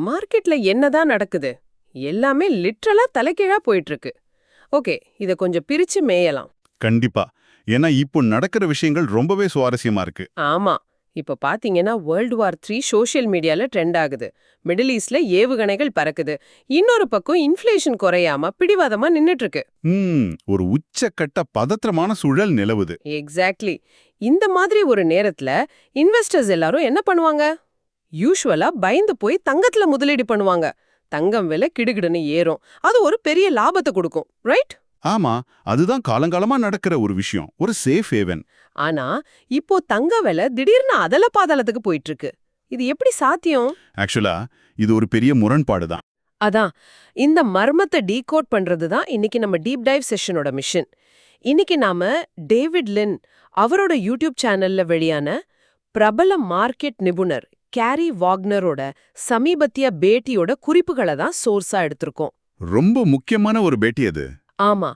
மார்க்கெட்ல என்னதான் நடக்குது? எல்லாமே லிட்ரலா தலைகீழா போயிட்டு இருக்கு. ஓகே, இத கொஞ்சம் பிரிச்சு மேயலாம். கண்டிப்பா. ஏன்னா இப்போ நடக்கிற விஷயங்கள் ரொம்பவே சுவாரஸ்யமா இருக்கு. ஆமா. இப்ப பாத்தீங்கன்னா வேர்ல்ட் வார் 3 சோஷியல் மீடியால ட்ரெண்ட் ஆகுது. மிடில் ஈஸ்ட்ல ஏவுகணைகள் பறக்குது. இன்னொரு பக்கம் இன்ஃப்ளேஷன் குறையாம பிடிவாதமா நின்னுட்டு இருக்கு. ஒரு உச்சக்கட்ட பதற்றமான சூழல் நிலவுது. எக்ஸாக்ட்லி. இந்த மாதிரி ஒரு நேரத்துல இன்வெஸ்டர்ஸ் எல்லாரும் என்ன பண்ணுவாங்க? யூசுவலா பயந்து போய் தங்கத்துல முதலீடு பண்ணுவாங்க. தங்கம் விலை கிடுகிடுன்னு ஏறும். அது ஒரு பெரிய லாபத்தை கொடுக்கும், ரைட்? ஆமா, அதுதான் காலங்காலமா நடக்கிற ஒரு விஷயம். ஒரு சேஃப் ஹேவன். ஆனா இப்போ தங்க விலை திடீர்னு அதல பாதாளத்துக்கு போயிட்டு இருக்கு. இது எப்படி சாத்தியம்? ஆக்சுவலா இது ஒரு பெரிய முரண்பாடு தான். அதான், இந்த மர்மத்தை டீகோட் பண்றது தான் இன்னைக்கு நம்ம டீப் டைவ் செஷனோட மிஷன். இன்னைக்கு நாம டேவிட் லின் அவரோட யூடியூப் சேனல்ல வெளியான பிரபல மார்க்கெட் நிபுணர் கேரி வாக்னரோட சமீபத்திய பேட்டியோட குறிப்புகளை தான் சோர்ஸா எடுத்திருக்கோம். ரொம்ப முக்கியமான ஒரு பேட்டி அது. ஆமா,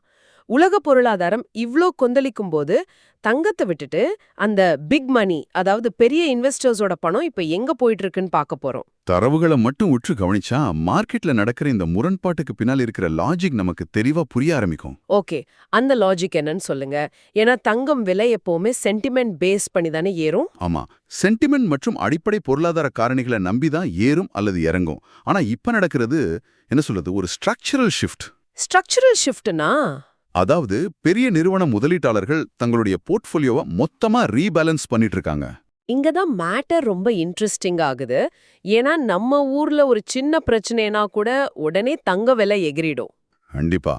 உலக பொருளாதாரம் இவ்ளோ கொந்தளிக்கும் போது தங்கத்தை விட்டுட்டு அந்த பிக் மணி, அதாவது பெரிய இன்வெஸ்டர்ஸோட பணம் இப்ப எங்க போயிட்டு இருக்குன்னு பார்க்க போறோம். தரவுகளை மட்டும் உற்று கவனிச்சா மார்க்கெட்ல நடக்கிற இந்த முரண்பாட்டுக்கு பின்னால் இருக்கிற லாஜிக் நமக்கு தெளிவா புரிய ஆரம்பிக்கும். ஓகே, அந்த லாஜிக் என்னன்னு சொல்லுங்க. ஏன்னா தங்கம் விலை எப்பவுமே சென்டிமெண்ட் பேஸ் பண்ணி தானே ஏறும். ஆமா, சென்டிமெண்ட் மற்றும் அடிப்படை பொருளாதார காரணிகளை நம்பிதான் ஏறும் அல்லது இறங்கும். ஆனா இப்ப நடக்கிறது என்ன சொல்றது, ஒரு ஸ்ட்ரக்சரல் ஷிஃப்ட். ஸ்ட்ரக்சரல் ஷிஃப்ட்னா? அதாவது பெரிய நிறுவன முதலீட்டாளர்கள் தங்களுடைய போர்ட்ஃபோலியோவை மொத்தமா ரீபேலன்ஸ் பண்ணிட்டு இருக்காங்க. இங்கதான் மேட்டர் ரொம்ப இன்ட்ரெஸ்டிங் ஆகுது. ஏன்னா நம்ம ஊர்ல ஒரு சின்ன பிரச்சனைனா கூட உடனே தங்க விலை எகிரிடும். கண்டிப்பா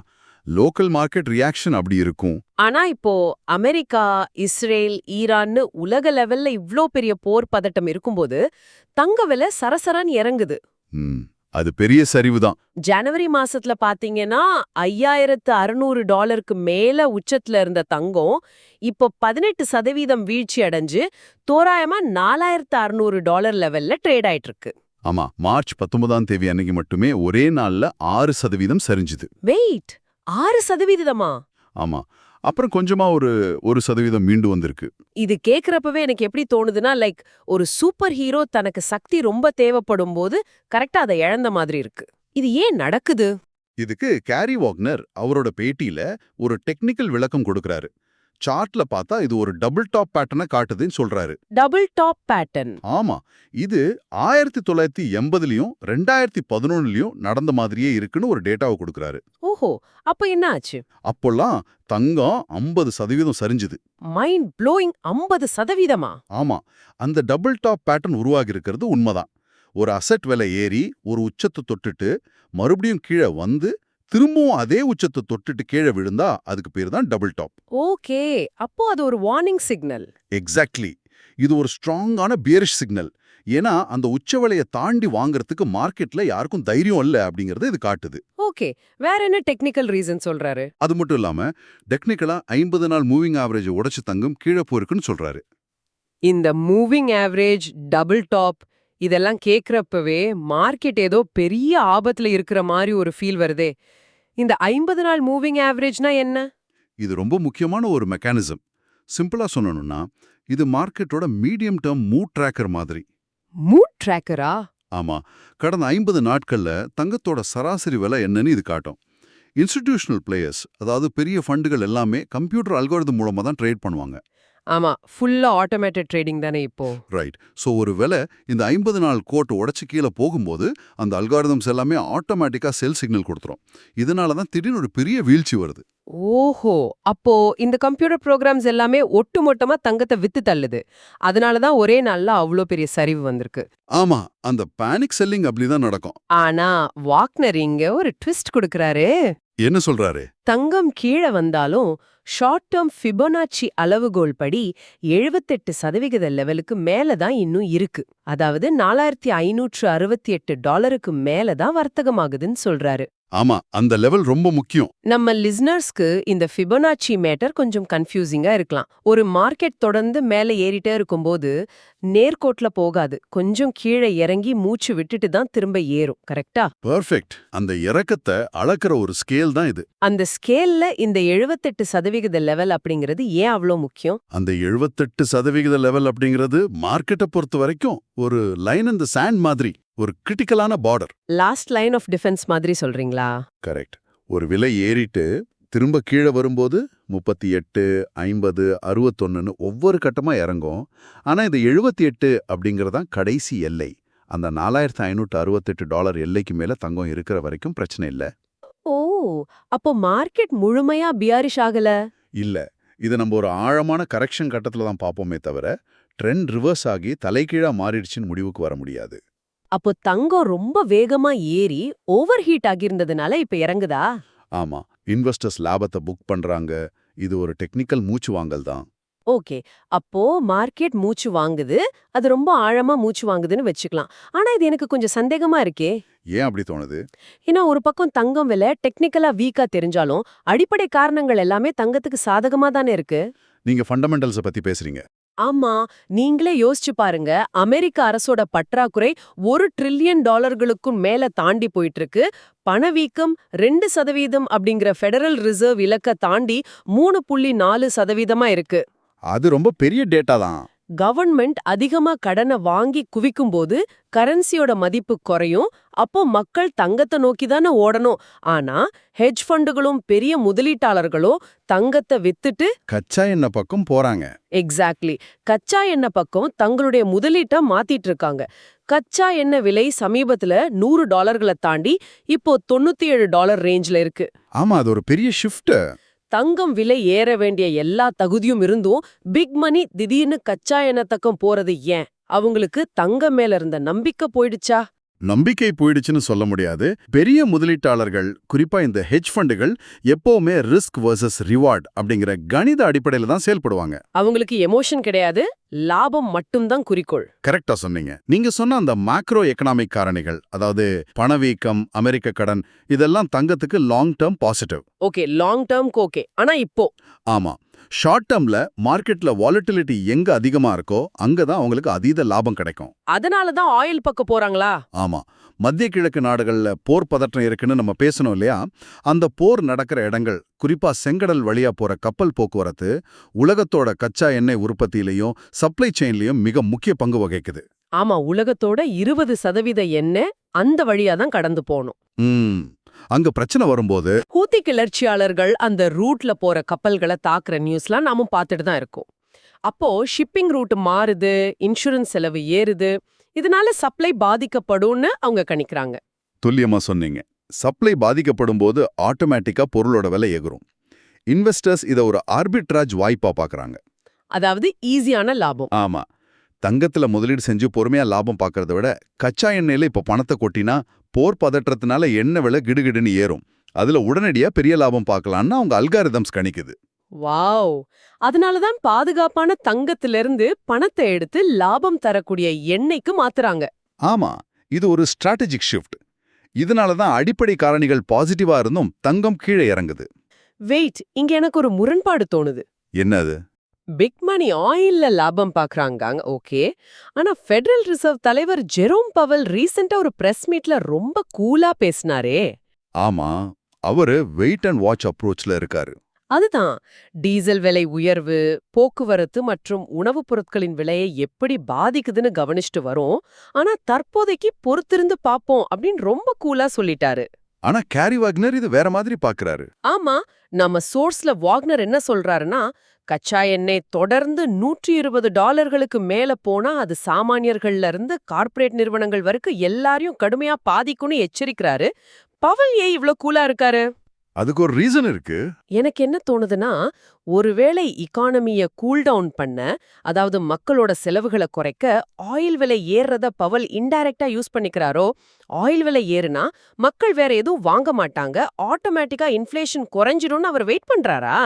லோக்கல் மார்க்கெட் ரியாக்ஷன் அப்படி இருக்கும். ஆனா இப்போ அமெரிக்கா, இஸ்ரேல், ஈரான்னு உலக லெவல்ல இவ்ளோ பெரிய போர் பதட்டம் இருக்கும்போது தங்க விலை சரசரன்னு இறங்குது. ம், அது பெரிய சரிவுதான். ஜனவரி மாசத்துல பாத்தீங்கன்னா $5,600 மேல உச்சத்துல இருந்த தங்கம் இப்போ 18% வீழ்ச்சி அடைஞ்சு தோராயமா $4,600 லெவல்ல ட்ரேட் ஆயிட்டு இருக்கு. ஆமா, மார்ச் 19ஆம் தேதி அன்னைக்கு மட்டுமே ஒரே நாள்ல 6% சரிஞ்சுது. வெயிட், 6%? ஆமா, அப்புறம் கொஞ்சமா ஒரு 1% மீண்டு வந்திருக்கு. இது கேக்குறப்பவே எனக்கு எப்படி தோணுதுன்னா, லைக் ஒரு சூப்பர் ஹீரோ தனக்கு சக்தி ரொம்ப தேவைப்படும் போது கரெக்டா அதை இழந்த மாதிரி இருக்கு. இது ஏன் நடக்குது? இதுக்கு கேரி வாக்னர் அவரோட பேட்டியில ஒரு டெக்னிக்கல் விளக்கம் கொடுக்கறாரு. சார்ட்ல பார்த்தா இது ஒரு டபுள் டாப் பேட்டர்னை காட்டுதுன்னு சொல்றாரு. Double top pattern? ஆமா, இது 1980லயும் 2011லயும் நடந்த மாதிரியே இருக்குன்னு ஒரு டேட்டாவை கொடுக்கறாரு. ஓஹோ, அப்ப என்ன ஆச்சு? அப்போல்லாம் தங்கம் 50% சரிஞ்சுது. Mind blowing. 50%? ஆமா, அந்த டபுள் டாப் பேட்டர்ன் உருவாகி இருக்கிறது உண்மைதான். ஒரு அசெட் விலை ஏறி ஒரு உச்சத்தை தொட்டுட்டு மறுபடியும் கீழே வந்து திரும்பவும் அதே உச்சத்தை தொட்டுட்டு கீழே விழுந்தா அதுக்கு பேர் தான் டபுள் டாப். ஓகே, அப்போ அது ஒரு வார்னிங் சிக்னல். எக்ஸாக்ட்லி. இது ஒரு ஸ்ட்ராங்கான பியரிஷ் சிக்னல். ஏன்னா அந்த உச்சவலையை தாண்டி வாங்குறதுக்கு மார்க்கெட்ல யாருக்கும் தைரியம் இல்ல அப்படிங்கறது இது காட்டுது. ஓகே, வேற என்ன டெக்னிக்கல் ரீசன் சொல்றாரு? அது மட்டும் இல்லாம டெக்னிக்கலா 50 நாள் மூவிங் ஆவரேஜ் உடைச்சு தங்கம் கீழே போயிருக்குன்னு சொல்றாரு. இந்த மூவிங் ஆவரேஜ், டபுள் டாப் இதெல்லாம் கேக்குறப்பவே மார்க்கெட் ஏதோ பெரிய ஆபத்துல இருக்கிற மாதிரி ஒரு ஃபீல் வருதே. இந்த 50 நாள் மூவிங் ஆவரேஜ்னா என்ன? இது ரொம்ப முக்கியமான ஒரு மெக்கானிசம். சிம்பிளா சொல்லணும்னா இது மார்க்கெட்டோட மீடியம் டேர்ம் மூட் ட்ராக்கர் மாதிரி. மூட் ட்ராக்கரா? ஆமா, கடந்த 50 நாட்கள்ல தங்கத்தோட சராசரி விலை என்னன்னு இது காட்டும். இன்ஸ்டிடியூஷனல் பிளேயர்ஸ், அதாவது பெரிய ஃபண்டுகள் எல்லாமே கம்ப்யூட்டர் அல்காரிதம் மூலமா தான் ட்ரேட் பண்ணுவாங்க. ஆமா, ஃபுல்லா ஆட்டோமேட்டட் ட்ரேடிங் தானே இப்போ. ரைட். ஸோ ஒரு வேளை இந்த 50 நாள் கோட்டை உடைச்சு கீழே போகும்போது அந்த அல்காரிதம்ஸ் எல்லாமே ஆட்டோமேட்டிக்கா செல் சிக்னல் கொடுத்துரும். இதனால தான் திடீர்னு ஒரு பெரிய வீழ்ச்சி வருது. ஓஹோ, அப்போ இந்த கம்ப்யூட்டர் ப்ரோக்ராம்ஸ் எல்லாமே ஒட்டுமொத்தமா தங்கத்தை வித்து தள்ளுது. அதனால தான் ஒரே நாள்ல அவ்ளோ பெரிய சரிவு வந்திருக்கு. ஆமா, அந்த பேனிக் செல்லிங் அப்படிதான் நடக்கும். ஆனா வாக்னர் இங்க ஒரு ட்விஸ்ட் கொடுக்கறாரு. என்ன சொல்றாரு? தங்கம் கீழே வந்தாலும் ஷார்ட் டேர்ம் ஃபிபொனாச்சி அளவுகோல் படி 78% லெவலுக்கு மேல தான் இன்னும் இருக்கு. அதாவது $4,568 மேல தான் வர்த்தகமாகுதுன்னு சொல்றாரு. ஆமா, அந்த லெவல் ரொம்ப முக்கியம். நம்ம லிஸ்னர்ஸ்க்கு இந்த ஃபிபொனாச்சி மேட்டர் கொஞ்சம் கன்ஃபியூசிங்கா இருக்கலாம். ஒரு மார்க்கெட் தொடர்ந்து மேல ஏறிட்டே இருக்கும்போது நேர்கோட்ல போகாது, கொஞ்சம் கீழே இறங்கி மூச்சு விட்டுட்டு தான் திரும்ப ஏறும். கரெக்டா? பெர்ஃபெக்ட். அந்த இறக்கத்தை அளக்கிற ஒரு ஸ்கேல் தான் இது. அந்த ஸ்கேல்ல இந்த 78% லெவல் அப்படிங்கிறது ஏன் அவ்வளோ முக்கியம்? அந்த 78% லெவல் அப்படிங்கிறது மார்க்கெட்டை பொறுத்த வரைக்கும் ஒரு லைன் இந்த சாண்ட் மாதிரி. ஒரு கிரிட்டிக்கலான border. Last line of defence மாதிரி சொல்றீங்களா? கரெக்ட். ஒரு விலை ஏறிட்டு திரும்ப கீழே வரும்போது 38, 50, 61ன்னு ஒவ்வொரு கட்டமா இறங்கும். ஆனா இது 78 அப்படிங்கறதான் கடைசி எல்லை. அந்த $4,568 எல்லைக்கு மேல தங்கம் இருக்கிற வரைக்கும் பிரச்சனை இல்ல. ஓ, அப்போ மார்க்கெட் முழுமையா பியாரிஷ் ஆகல? இல்ல. இது நம்ம ஒரு ஆழமான கரெக்ஷன் கட்டத்துல தான் பார்ப்போமே தவிர, ட்ரெண்ட் ரிவர்ஸ் ஆகி தலைகீழா மாறிடுச்சுன்னு முடிவுக்கு வர முடியாது. அப்போ தங்கம் ரொம்ப வேகமா ஏறி ஓவர் ஹீட் ஆகியிருந்ததுனால இப்ப இறங்குதா? ஆமா, இன்வெஸ்டர்ஸ் லாபத்தை புக் பண்றாங்க. இது ஒரு டெக்னிக்கல் மூச்சு வாங்கல் தான். ஓகே, அப்போ மார்க்கெட் மூச்சு வாங்குது, அது ரொம்ப ஆழமா மூச்சு வாங்குதுன்னு வச்சுக்கலாம். ஆனா இது எனக்கு கொஞ்சம் சந்தேகமா இருக்கே. ஏன் அப்படி தோணுது? ஏன்னா ஒரு பக்கம் தங்கம் விலை டெக்னிக்கலா வீக்கா தெரிஞ்சாலும் அடிப்படை காரணங்கள் எல்லாமே தங்கத்துக்கு சாதகமா தானே இருக்கு. நீங்க ஃபண்டமெண்டல்ஸ பத்தி பேசுறீங்க. ஆமா, நீங்களே யோசிச்சு பாருங்க. அமெரிக்க அரசோட பற்றாக்குறை $1 ட்ரில்லியன் மேல தாண்டி போயிட்டு இருக்கு. பணவீக்கம் 2% அப்படிங்கிற ஃபெடரல் ரிசர்வ் இலக்க தாண்டி 3.4% இருக்கு. அது ரொம்ப பெரிய டேட்டா தான். கவர்மெண்ட் அதிகமா கடனை வாங்கி குவிக்கும்போது கரன்சியோட மதிப்பு குறையும். அப்போ மக்கள் தங்கத்தை நோக்கி தானே ஓடணும். ஆனா ஹெட்ஜ் ஃபண்டுகளும் பெரிய முதலீட்டாளர்களும் தங்கத்தை வித்துட்டு கச்சா எண்ணெய் பக்கம் போறாங்க. எக்ஸாக்ட்லி, கச்சா எண்ணெய் பக்கம் தங்களுடைய முதலீட்டை மாத்திட்டு இருக்காங்க. கச்சா எண்ணெய் விலை சமீபத்துல $100 தாண்டி இப்போ $97 ரேஞ்ச்ல இருக்கு. ஆமா, அது ஒரு பெரிய ஷிஃப்ட். தங்கம் விலை ஏற வேண்டிய எல்லா தகுதியும் இருந்தும் பிக் மணி திடீர்னு கச்சா எண்ணெய் பக்கம் போறது ஏன்? அவங்களுக்கு தங்கம் மேல இருந்த நம்பிக்கை போயிடுச்சா? நம்பிக்கை போயிடுச்சுன்னு சொல்ல முடியாது. பெரிய முதலீட்டாளர்கள், குறிப்பா இந்த ஹெட்ஜ் ஃபண்டுகள், எப்பவுமே ரிஸ்க் வர்சஸ் ரிவார்ட் அப்படிங்கிற கணித அடிப்படையில தான் செயல்படுவாங்க. அவங்களுக்கு எமோஷன் கிடையாது, லாபம் மட்டும்தான் குறிக்கோள். கரெக்டா சொன்னீங்க. நீங்க சொன்ன அந்த மேக்ரோ எக்கனாமிக் காரணிகள், அதாவது பணவீக்கம், அமெரிக்க கடன், இதெல்லாம் தங்கத்துக்கு long term positive. Okay, long டேர்ம்க்கு ஓகே. ஆனா இப்போ ஆமா, ஷார்ட் டேர்ம்ல மார்க்கெட்ல வாலட்டிலிட்டி எங்க அதிகமா இருக்கோ அங்கதான் அவங்களுக்கு அதீத லாபம் கிடைக்கும். அதனாலதான் ஆயில் பக்கம் போறாங்களா? ஆமா, மத்திய கிழக்கு நாடுகள்ல போர் பதற்றம் இருக்குன்னு நம்ம பேசணும் இல்லையா? அந்த போர் நடக்கிற இடங்கள், குறிப்பா செங்கடல் வழியா போற கப்பல் போக்குவரத்து, உலகத்தோட கச்சா எண்ணெய் உற்பத்தியிலையும் சப்ளை செயின்லயும் மிக முக்கிய பங்கு வகிக்குது. ஆமா, உலகத்தோட 20% எண்ணெய் அந்த வழியா தான் கடந்து போகணும். அங்க பிரச்சனை வரும்போது ஹூத்தி கிளர்ச்சியாளர்கள் அந்த ரூட்ல போற கப்பல்களை தாக்குற நியூஸ்லாம் நாமும் பார்த்துட்டு தான் இருக்கோம். அப்போ ஷிப்பிங் ரூட் மாறுது, இன்சூரன்ஸ் செலவு ஏறுது, இதனால சப்ளை பாதிக்கப்படும்னு அவங்க கணிக்கிறாங்க. துல்லியமா சொன்னீங்க. சப்ளை பாதிக்கப்படும் போது ஆட்டோமேட்டிக்கா பொருளோட விலை எகுரும். இன்வெஸ்டர்ஸ் இத ஒரு ஆர்பிட்ராஜ் வாய்ப்பா பாக்குறாங்க. அதாவது ஈஸியான லாபம். ஆமா, தங்கத்துல முதலீடு செஞ்சு பொறுமையா லாபம் பார்க்கறத விட கச்சா எண்ணெயில இப்ப பணத்தை கொட்டினா போர் பதற்றத்தினால எண்ணெய் விலை கிடுகிடுன்னு ஏறும். அதுல உடனடியா பெரிய லாபம் பார்க்கலாம்னு அவங்க அல்காரிதம்ஸ் கணிக்குது. வாவ்! அதனாலதான் பாதுகாப்பான தங்கத்திலிருந்து பணத்தை எடுத்து லாபம் தரக்கூடிய எண்ணெய்க்கு மாத்துறாங்க. ஆமா, இது ஒரு ஸ்ட்ராட்டஜிக் ஷிஃப்ட். இதனாலதான் அடிப்படை காரணிகள் பாசிட்டிவா இருந்தும் தங்கம் கீழே இறங்குது. வெயிட், இங்க எனக்கு ஒரு முரண்பாடு தோணுது. என்னது? பிக் மணி ஆயில்ல லாபம் பாக்குறாங்க, ஓகே. ஆனா ஃபெடரல் ரிசர்வ் தலைவர் ஜெரோம் பவல் ரீசெண்டா ஒரு பிரஸ் மீட்ல ரொம்ப கூலா பேசினாரே. ஆமா, அவரு வெயிட் அண்ட் வாட்ச் அப்ரோச்ல இருக்காரு. அதுதான், டீசல் விலை உயர்வு, போக்குவரத்து மற்றும் உணவுப் பொருட்களின் விலையை எப்படி பாதிக்குதுன்னு கவனிச்சுட்டு வரோம். ஆனா தற்போதைக்கு பொறுத்திருந்து பாப்போம் அப்படின்னு ரொம்ப கூலா சொல்லிட்டாரு. ஆனா கேரி வாக்னர் இது வேற மாதிரி பாக்குறாரு. ஆமா, நம்ம சோர்ஸ்ல வாக்னர் என்ன சொல்றாருன்னா, கச்சா எண்ணெய் தொடர்ந்து $120 மேல போனா அது சாமானியர்கள்ல இருந்து கார்ப்பரேட் நிறுவனங்கள் வரைக்கும் எல்லாரையும் கடுமையா பாதிக்கும்னு எச்சரிக்கிறாரு. பவல் ஏன் இவ்ளோ கூலா இருக்காரு? அதுக்கு ஒரு ரீசன் இருக்கு. எனக்கு என்ன தோணுதுன்னா, ஒருவேளை இகானமிய கூல் டவுன் பண்ண, அதாவது மக்களோட செலவுகளை குறைக்க ஆயில் விலை ஏறுறத பவல் இன்டைரக்டா யூஸ் பண்ணிக்கிறாரோ. ஆயில் விலை ஏறுனா மக்கள் வேற எதுவும் வாங்க மாட்டாங்க, ஆட்டோமேட்டிக்கா இன்ஃப்ளேஷன் குறைஞ்சிடும்னு அவர் வெயிட் பண்றாரா?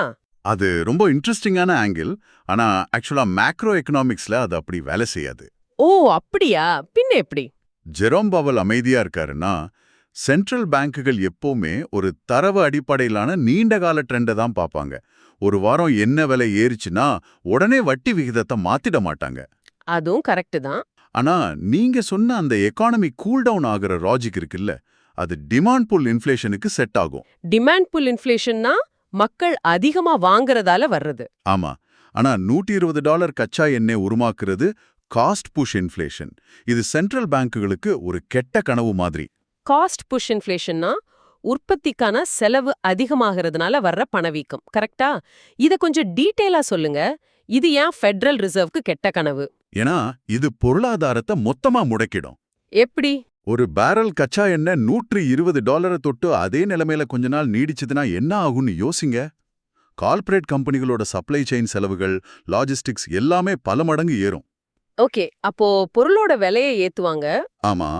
அது ரொம்ப இன்ட்ரெஸ்டிங்கான ஆங்கிள். ஆனா ஆக்சுவலா மேக்ரோ எக்கனாமிக்ஸ்ல அது அப்படி வேலை செய்யாது. ஓ அப்படியா? பின்ன எப்படி? ஜெரோம் பவல் அமைதியா இருக்காருன்னா, சென்ட்ரல் பேங்குகள் எப்பவுமே ஒரு தரவு அடிப்படையிலான நீண்டகால ட்ரெண்டை தான் பார்ப்பாங்க. ஒரு வாரம் என்ன விலை ஏறிச்சுன்னா உடனே வட்டி விகிதத்தை மாத்திட மாட்டாங்க. அதுவும் கரெக்ட் தான். ஆனா நீங்க சொன்ன அந்த எக்கானமி கூல் டவுன் ஆகுற லாஜிக் இருக்குல்ல, அது டிமாண்ட் புல் இன்ஃப்ளேஷனுக்கு செட் ஆகும். டிமாண்ட் புல் இன்ஃப்ளேஷன்னா மக்கள் அதிகமா வாங்குறதால வர்றது. ஆமா, ஆனா $120 கச்சா எண்ணெய் உருமாக்குறது காஸ்ட் புஷ் இன்ஃப்ளேஷன். இது சென்ட்ரல் பேங்குகளுக்கு ஒரு கெட்ட கனவு மாதிரி. காஸ்ட் புஷ் இன்ஃப்ளேஷன்னா உற்பத்திக்கான செலவு அதிகமாகிறதுனால வர்ற பணவீக்கம், கரெக்டா? இத கொஞ்சம் டீட்டெயிலா சொல்லுங்க. இது ஏன் ஃபெடரல் ரிசர்வ்க்கு கெட்ட கனவு? ஏன்னா இது பொருளாதாரத்தை மொத்தமா முடக்கிடும். எப்படி? ஒரு பேரல் கச்சா எண்ணெய் $120 தொட்டு அதே நிலைமையில கொஞ்ச நாள் நீடிச்சதுன்னா என்ன ஆகும்னு யோசிங்க. கார்ப்பரேட் கம்பெனிகளோட சப்ளை செயின் செலவுகள், லாஜிஸ்டிக்ஸ் எல்லாமே பல மடங்கு ஏறும். ஓகே, அப்போ பொருளோட விலையை ஏத்துவாங்க. ஆமா,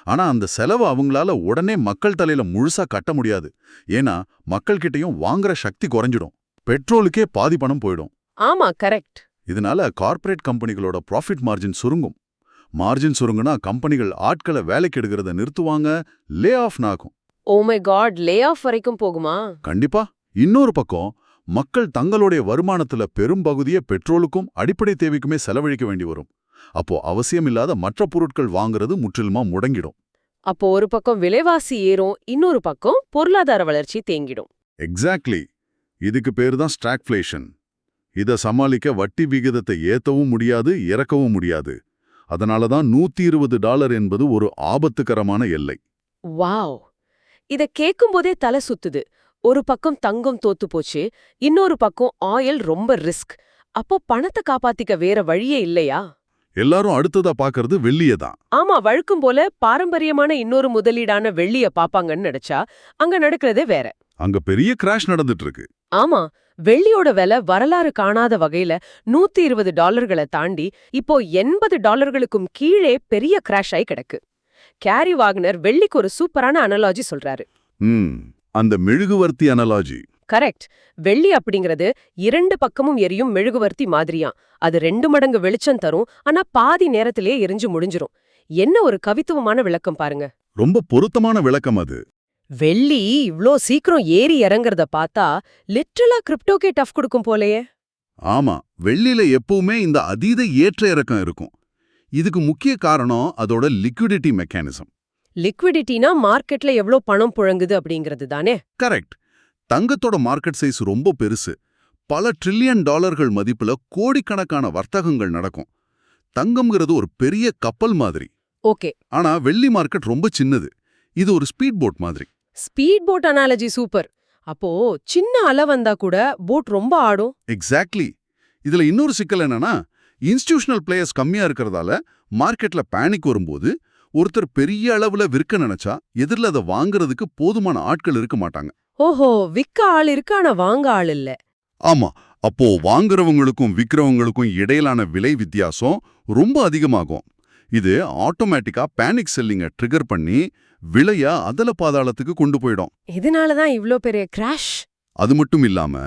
ஆனா அந்த செலவு அவங்களால உடனே மக்கள் தலையில முழுசா கட்ட முடியாது. ஏன்னா மக்கள்கிட்டயும் வாங்குற சக்தி குறைஞ்சிடும். பெட்ரோலுக்கே பாதி பணம் போயிடும். ஆமா, கரெக்ட். இதனால கார்ப்பரேட் கம்பெனிகளோட ப்ராஃபிட் மார்ஜின் சுருங்கும். மார்ஜின் சுருங்குனா கம்பெனிகள் ஆட்களை வேலைக்கு எடுக்கிறத நிறுத்துவாங்க, லே ஆஃப் ஆகும். Oh my God, lay off வரைக்கும் போகுமா? கண்டிப்பா. இன்னொரு பக்கம் மக்கள் தங்களுடைய வருமானத்துல பெரும் பகுதியை பெட்ரோலுக்கும் அடிப்படை தேவைக்குமே செலவழிக்க வேண்டி வரும். அப்போ அவசியமில்லாத மற்ற பொருட்கள் வாங்குறது முற்றிலுமா முடங்கிடும். அப்போ ஒரு பக்கம் விலைவாசி ஏறும், இன்னொரு பக்கம் பொருளாதார வளர்ச்சி தேங்கிடும். எக்ஸாக்ட்லி. இதுக்கு பேரு தான் ஸ்டாக்ஃப்ளேஷன். இத சமாளிக்க வட்டி விகிதத்தை ஏத்தவும் முடியாது, இறக்கவும் முடியாது. அதனால தான் $120 என்பது ஒரு ஆபத்துக்கரமான எல்லை. வாவ், இத கேக்கும்போதே தலை சுத்துது. ஒரு பக்கம் தங்கம் தோத்து போச்சு, இன்னொரு பக்கம் ஆயில் ரொம்ப ரிஸ்க். அப்போ பணத்தை காப்பாத்திக்க வேற வழியே இல்லையா? எல்லாரும் அடுத்ததா பாக்குறது வெள்ளிய தான். ஆமா, வழக்கம் போல பாரம்பரியமான இன்னொரு முதலீடான வெள்ளிய பாப்பாங்கன்னு நினைச்சா அங்க நடக்கிறதே வேற. அங்க பெரிய கிராஷ் நடந்துட்டு இருக்கு. ஆமா, வெள்ளியோட விலை வரலாறு காணாத வகையில $120 தாண்டி இப்போ $80 கீழே பெரிய கிராஷ் ஆகி கிடக்கு. கேரி வாக்னர் வெள்ளிக்கு ஒரு சூப்பரான அனாலஜி சொல்றாரு. அந்த மெழுகுவர்த்தி அனாலஜி. கரெக்ட். வெள்ளி அப்படிங்கிறது இரண்டு பக்கமும் எரியும் மெழுகுவர்த்தி மாதிரியாம். அது 2 மடங்கு வெளிச்சம் தரும், ஆனா பாதி நேரத்திலேயே எரிஞ்சு முடிஞ்சிரும். என்ன ஒரு கவித்துவமான விளக்கம் பாருங்க. ரொம்ப பொருத்தமான விளக்கம் அது. வெள்ளி இவ்ளோ சீக்கிரம் ஏறி இறங்குறத பார்த்தா லிட்டரலா கிரிப்டோக்கே டஃப் கொடுக்கும் போலயே. ஆமா, வெள்ளியில எப்பவுமே இந்த அதீத ஏற்ற இறக்கம் இருக்கும். இதுக்கு முக்கிய காரணம் அதோட லிக்விடிட்டி மெக்கானிசம். லிக்விடிட்டினா மார்க்கெட்ல எவ்ளோ பணம் புழங்குது அப்படிங்கிறது தானே? கரெக்ட். தங்கத்தோட மார்க்கெட் சைஸ் ரொம்ப பெருசு. பல $1 ட்ரில்லியன் மதிப்புல கோடிக்கணக்கான வர்த்தகங்கள் நடக்கும். தங்கம்ங்கிறது ஒரு பெரிய கப்பல் மாதிரி. ஓகே. ஆனா வெள்ளி மார்க்கெட் ரொம்ப சின்னது. இது ஒரு ஸ்பீட் போட் மாதிரி. Speed boat analogy super. அப்போ சின்ன அலை வந்தா கூட போட் ரொம்ப ஆடும். எக்ஸாக்ட்லி. இதுல இன்னொரு சிக்கல் என்னன்னா, இன்ஸ்டிடியூஷனல் பிளேயர்ஸ் கம்மியா இருக்கிறதால மார்க்கெட்ல பேனிக் வரும்போது ஒருத்தர் பெரிய அளவுல விற்க நினைச்சா எதிரில் அதை வாங்குறதுக்கு போதுமான ஆட்கள் இருக்க மாட்டாங்க. ஓஹோ, விற்க ஆள் இருக்கு, ஆனா வாங்க ஆள் இல்ல. ஆமா, அப்போ வாங்குறவங்களுக்கும் விற்கிறவங்களுக்கும் இடையிலான விலை வித்தியாசம் ரொம்ப அதிகமாகும். இது ஆட்டோமேட்டிக்கா பேனிக் செல்லிங்க ட்ரிகர் பண்ணி விலைய அதல பாதாளத்துக்கு கொண்டு போயிடும். இதனாலதான் இவ்ளோ பெரிய கிராஷ். அது மட்டும் இல்லாம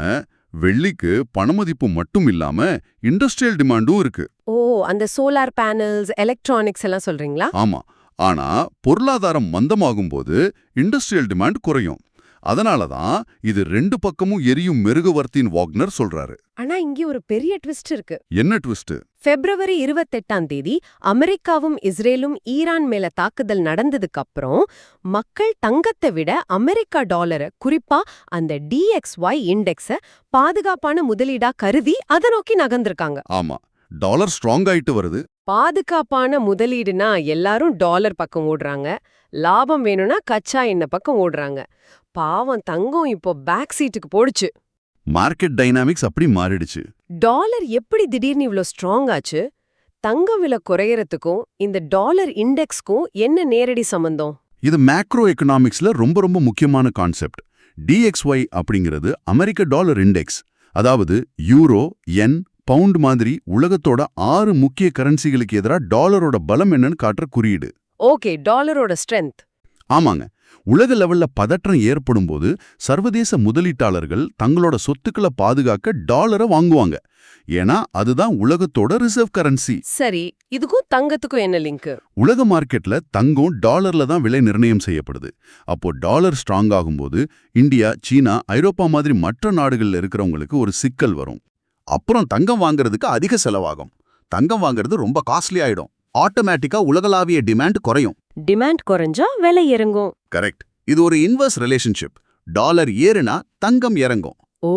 வெள்ளிக்கு பணமதிப்பு மட்டும் இல்லாம இண்டஸ்ட்ரியல் டிமாண்டும் இருக்கு. ஓ, அந்த சோலார் பேனல்ஸ், எலக்ட்ரானிக்ஸ் எல்லாம் சொல்றீங்களா? ஆமா, ஆனா பொருளாதாரம் மந்தமாகும்போது இண்டஸ்ட்ரியல் டிமாண்ட் குறையும். அதனாலதான் இது 2 பக்கமும் எரியும் மெருகுவர்த்தின் வாக்னர் சொல்றாரு. ஆனா இங்க ஒரு பெரிய ட்விஸ்ட் இருக்கு. என்ன ட்விஸ்ட்? பிப்ரவரி 28 அமெரிக்காவும் இஸ்ரேலும் ஈரான் மேல தாக்குதல் நடந்ததுக்கு அப்புறம் மக்கள் தங்கத்தை விட அமெரிக்கா டாலரை, குறிப்பா அந்த DXY இண்டெக்ஸ பாதுகாப்பான முதலீடா கருதி அதை நோக்கி நகர்ந்திருக்காங்க. ஆமா, டாலர் ஸ்ட்ராங் ஆயிட்டு வருது. பாதுகாப்பான முதலீடுனா எல்லாரும் டாலர் பக்கம் ஓடுறாங்க, லாபம் வேணும்னா கச்சா எண்ணெய் பக்கம் ஓடுறாங்க. பாவம் தங்கம் இப்போ பேக் சீட்டுக்கு போடுச்சு. மார்க்கெட் டைனாமிக்ஸ் அப்படி மாறிடுச்சு. டாலர் எப்படி திடீர்னு இவ்ளோ ஸ்ட்ராங் ஆச்சு? தங்கம் விலை குறையறதுக்கும் இந்த டாலர் இண்டெக்ஸ்க்கும் என்ன நேரடி சம்பந்தம்? இது மேக்ரோ எக்கனாமிக்ஸ்ல ரொம்ப ரொம்ப முக்கியமான கான்செப்ட். DXY அப்படிங்கிறது அமெரிக்க டாலர் இண்டெக்ஸ். அதாவது யூரோ, யென், பவுண்ட் மாதிரி உலகத்தோட 6 முக்கிய கரன்சிகளுக்கு எதிராக டாலரோட பலம் என்னன்னு காட்டுற குறியீடு. ஓகே, டாலரோட ஸ்ட்ரென்த். ஆமாங்க. உலக லெவல்ல பதற்றம் ஏற்படும் போது சர்வதேச முதலீட்டாளர்கள் தங்களோட சொத்துக்களை பாதுகாக்க டாலரை வாங்குவாங்க. ஏன்னா அதுதான் உலகத்தோட ரிசர்வ் கரன்சி. சரி, இதுக்கும் தங்கத்துக்கும் என்ன லிங்க்? உலக மார்க்கெட்ல தங்கம் டாலர்ல தான் விலை நிர்ணயம் செய்யப்படுது. அப்போ டாலர் ஸ்ட்ராங் ஆகும்போது இந்தியா, சீனா, ஐரோப்பா மாதிரி மற்ற நாடுகள்ல இருக்கிறவங்களுக்கு ஒரு சிக்கல் வரும். அப்புறம் தங்கம் வாங்குறதுக்கு அதிக செலவாகும். தங்கம் வாங்குறது ரொம்ப காஸ்ட்லி ஆயிடும். ஆட்டோமேட்டிக்கா உலகளாவிய டிமாண்ட் குறையும். டிமாண்ட் குறைஞ்சா விலை இறங்கும். கரெக்ட். இது ஒரு இன்வெர்ஸ் ரிலேஷன்ஷிப். டாலர் ஏறுனா தங்கம் இறங்கும். ஓ,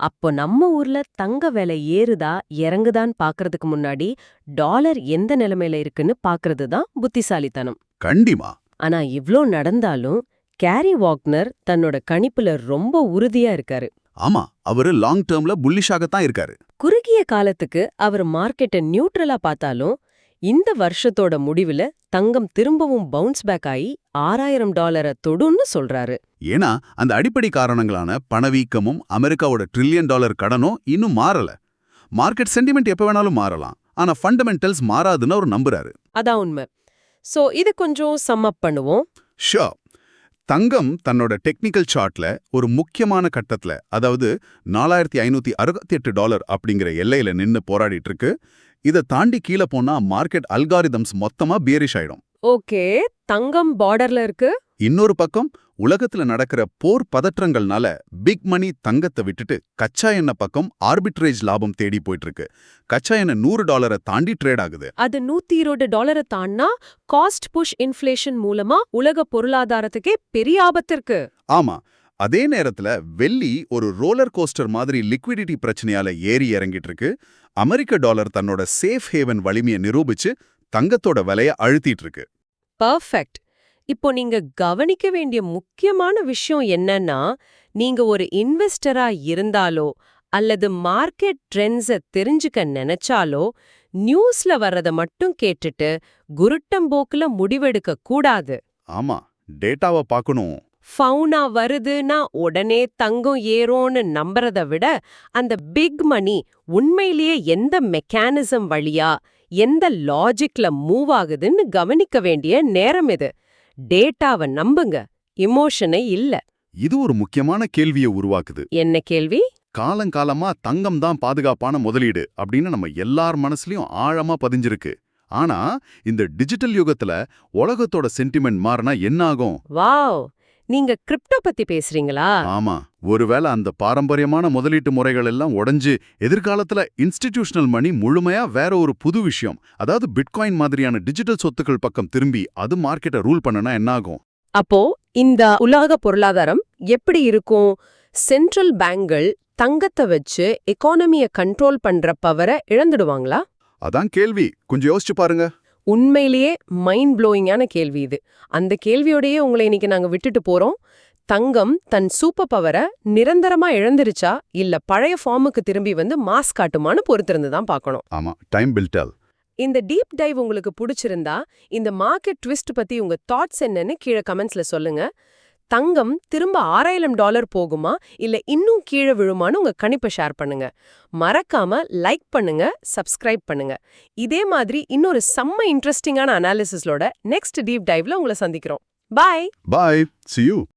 அப்போ நம்ம ஊர்ல தங்க விலை ஏறுதா இறங்குதான்னு பாக்குறதுக்கு முன்னாடி டாலர் எந்த நிலைமையில இருக்குன்னு பாக்குறது தான் புத்திசாலித்தனம். கண்டிப்பா. ஆனா இவ்ளோ நடந்தாலும் கேரி வாக்னர் தன்னோட கணிப்புல ரொம்ப உறுதியா இருக்காரு. ஆமா, அவரு லாங் டேர்ம்ல புல்லிஷாகத்தான் இருக்காரு. குறுகிய காலத்துக்கு அவர் மார்க்கெட்டை நியூட்ரலா பார்த்தாலும் இந்த வருஷத்தோட முடிவுல தங்கம் திரும்பவும் பவுன்ஸ் பேக் ஆகி $6000 தொடுன்னு சொல்றாரு. ஏன்னா அந்த அடிப்படை காரணங்களான பணவீக்கமும் அமெரிக்காவோட $1 trillion கடனும் இன்னும் மாறல. மார்க்கெட் சென்டிமெண்ட் எப்ப வேணாலும் மாறலாம், ஆனா ஃபண்டமெண்டல்ஸ் மாறாதுன்னு அவர் நம்புறாரு. அதான் உண்மை. சோ இது கொஞ்சம் சம் அப் பண்ணுவோம். ஷூர். தங்கம் தன்னோட டெக்னிக்கல் சார்ட்ல ஒரு முக்கியமான கட்டத்துல, அதாவது $4568 அப்படிங்கிற எல்லையில நின்னு போராடிட்டு இருக்கு. இதை தாண்டி கீழே போனா மார்க்கெட் அல்காரிதம்ஸ் மொத்தமா பியரிஷ் ஆயிடும். ஓகே, தங்கம் பார்டர்ல இருக்கு. இன்னொரு பக்கம் உலகத்துல நடக்கிற போர் பதற்றங்கள்னால பிக் மணி தங்கத்தை விட்டுட்டு கச்சா எண்ணெய் பக்கம் ஆர்பிட்ரேஜ் லாபம் தேடி போயிட்டு இருக்கு. கச்சா எண்ணெய் $100 தாண்டி ட்ரேட் ஆகுது. அது $120 தாண்டா காஸ்ட் புஷ் இன்ஃப்ளேஷன் மூலமா உலக பொருளாதாரத்துக்கே பெரிய ஆபத்து இருக்கு. ஆமா, அதே நேரத்துல வெள்ளி ஒரு ரோலர் கோஸ்டர் மாதிரி லிக்விடிட்டி பிரச்சனையால ஏறி இறங்கிட்டு இருக்கு. அமெரிக்க டாலர் தன்னோட சேஃப் ஹேவன் வலிமையை நிரூபிச்சு தங்கத்தோட விலையை அழுத்திட்டு இருக்கு. பர்ஃபெக்ட். இப்போ நீங்க கவனிக்க வேண்டிய முக்கியமான விஷயம் என்னன்னா, நீங்க ஒரு இன்வெஸ்டரா இருந்தாலோ அல்லது மார்க்கெட் ட்ரெண்ட்ஸை தெரிஞ்சுக்க நினைச்சாலோ நியூஸ்ல வர்றத மட்டும் கேட்டுட்டு குருட்டம்போக்குல முடிவெடுக்க கூடாது. ஆமா, டேட்டாவை பார்க்கணும். ஃபவுனா வருதுன்னா உடனே தங்கம் ஏறோன்னு நம்புறத விட அந்த பிக் மணி உண்மையிலேயே எந்த மெக்கானிசம் வழியா எந்த லாஜிக்ல மூவ் ஆகுதுன்னு கவனிக்க வேண்டிய நேரம் இது. டேட்டாவை நம்புங்க, இமோஷனை இல்ல. இது ஒரு முக்கியமான கேள்வியை உருவாக்குது. என்ன கேள்வி? காலங்காலமா தங்கம் தான் பாதுகாப்பான முதலீடு அப்படின்னு நம்ம எல்லார் மனசுலயும் ஆழமா பதிஞ்சிருக்கு. ஆனா இந்த டிஜிட்டல் யுகத்துல உலகத்தோட சென்டிமெண்ட் மாறினா என்ன ஆகும்? வாவ், நீங்க கிரிப்டோ பத்தி பேசுறீங்களா? ஆமா, ஒருவேளை அந்த பாரம்பரியமான முதலீட்டு முறைகள் எல்லாம் உடைஞ்சு எதிர்காலத்துல இன்ஸ்டிடியூஷனல் மணி முழுமையா வேற ஒரு புது விஷயம், அதாவது பிட்காயின் மாதிரியான டிஜிட்டல் சொத்துக்கள் பக்கம் திரும்பி அது மார்க்கெட்டை ரூல் பண்ணனா என்ன ஆகும்? அப்போ இந்த உலக பொருளாதாரம் எப்படி இருக்கும்? சென்ட்ரல் பேங்க்கள் தங்கத்தை வச்சு எக்கானமிய கண்ட்ரோல் பண்ற பவரை இழந்துடுவாங்களா? அதான் கேள்வி. கொஞ்சம் யோசிச்சு பாருங்க. உண்மையிலேயே மைண்ட் ப்ளோயிங்கான கேள்வி இது. அந்த கேள்வியோடயே உங்களை இன்னைக்கு நாங்க விட்டுட்டு போறோம். தங்கம் தன் சூப்பர் பவரை நிரந்தரமா இழந்துருச்சா இல்ல பழைய ஃபார்முக்கு திரும்பி வந்து மாஸ் காட்டுமான்னு பொறுத்திருந்து தான் பார்க்கணும். ஆமா, டைம் வில் டெல். இந்த டீப் டைவ் உங்களுக்கு பிடிச்சிருந்தா இந்த மார்க்கெட் ட்விஸ்ட் பத்தி உங்க தாட்ஸ் என்னன்னு கீழே கமெண்ட்ஸ்ல சொல்லுங்க. தங்கம் திரும்ப $6000 போகுமா இல்ல இன்னும் கீழே விழுமான்னு உங்க கணிப்பை ஷேர் பண்ணுங்க. மறக்காம லைக் பண்ணுங்க, சப்ஸ்கிரைப் பண்ணுங்க. இதே மாதிரி இன்னொரு செம்ம இன்ட்ரெஸ்டிங்கான அனாலிசிஸ்லோட நெக்ஸ்ட் டீப் டைவ்ல உங்களை சந்திக்கிறோம். பாய். Bye. See you.